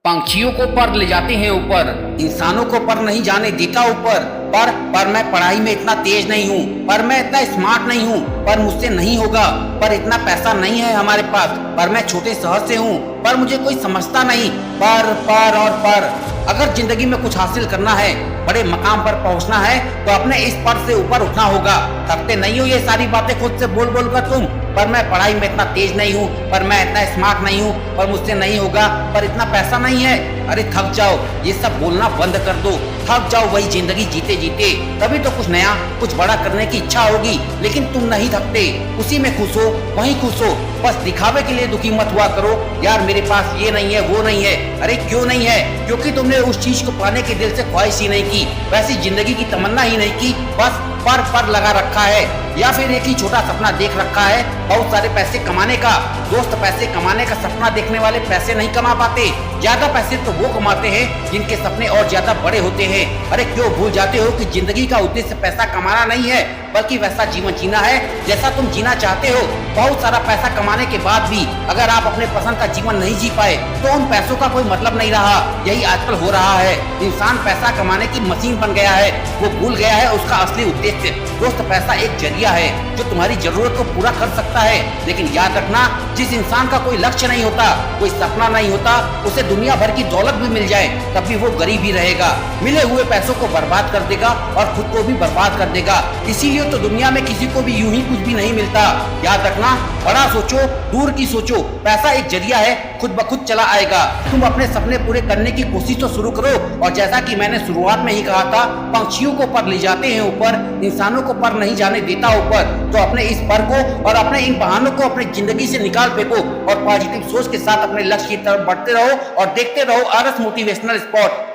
पंछियों को पर ले जाते हैं ऊपर, इंसानों को पर नहीं जाने देता ऊपर। पर मैं पढ़ाई में इतना तेज नहीं हूँ, पर मैं इतना स्मार्ट नहीं हूँ, पर मुझसे नहीं होगा। पर इतना पैसा नहीं है हमारे पास, पर मैं छोटे शहर से हूँ, पर मुझे कोई समझता नहीं। पर और पर अगर जिंदगी में कुछ हासिल करना है, बड़े मकाम पर पहुंचना है, तो अपने इस पर से ऊपर उठना होगा। थकते नहीं हो ये सारी बातें खुद से बोल बोल कर तुम? पर मैं पढ़ाई में इतना तेज नहीं हूँ, पर मैं इतना स्मार्ट नहीं हूँ, पर मुझसे नहीं होगा, पर इतना पैसा नहीं है। अरे थक जाओ, ये सब बोलना बंद कर दो। थक जाओ वही जिंदगी जीते जीते, तभी तो कुछ नया कुछ बड़ा करने की इच्छा होगी। लेकिन तुम नहीं थकते, उसी में खुश हो, वहीं खुश हो। बस दिखावे के लिए दुखी मत हुआ करो, यार मेरे पास ये नहीं है वो नहीं है। अरे क्यों नहीं है? क्योंकि तुमने उस चीज को पाने के दिल से ख्वाहिश ही नहीं की, वैसी जिंदगी की तमन्ना ही नहीं की। बस पर लगा रखा है, या फिर एक ही छोटा सपना देख रखा है, बहुत सारे पैसे कमाने का। दोस्त, पैसे कमाने का सपना देखने वाले पैसे नहीं कमा पाते। ज्यादा पैसे तो वो कमाते हैं जिनके सपने और ज्यादा बड़े होते हैं। अरे क्यों भूल जाते हो कि जिंदगी का उद्देश्य पैसा कमाना नहीं है, बल्कि वैसा जीवन जीना है जैसा तुम जीना चाहते हो। बहुत सारा पैसा कमाने के बाद भी अगर आप अपने पसंद का जीवन नहीं जी पाए, तो उन पैसों का कोई मतलब नहीं रहा। यही आजकल हो रहा है, इंसान पैसा कमाने की मशीन बन गया है, वो भूल गया है उसका असली उद्देश्य। दोस्त, पैसा एक जरिया है जो तुम्हारी जरूरत को पूरा कर सकता है, लेकिन याद रखना, जिस इंसान का कोई लक्ष्य नहीं होता, कोई सपना नहीं होता, उसे दुनिया भर की दौलत भी मिल जाए तब भी वो गरीब ही रहेगा। मिले हुए पैसों को बर्बाद कर देगा और खुद को भी बर्बाद कर देगा। इसीलिए तो दुनिया में किसी को भी यूं ही कुछ भी नहीं मिलता। याद रखना, बड़ा सोचो, दूर की सोचो। पैसा एक जरिया है, खुद ब खुद चला आएगा। तुम अपने सपने पूरे करने की कोशिश तो शुरू करो। और जैसा कि मैंने शुरुआत में ही कहा था, पंछियों को पर ले जाते हैं ऊपर, इंसानों को पर नहीं जाने देता ऊपर। तो अपने इस पर को और अपने इन बहानों को अपनी जिंदगी से निकाल फेंको और पॉजिटिव सोच के साथ अपने लक्ष्य की तरफ बढ़ते रहो और देखते रहो आरएस मोटिवेशनल स्पॉट।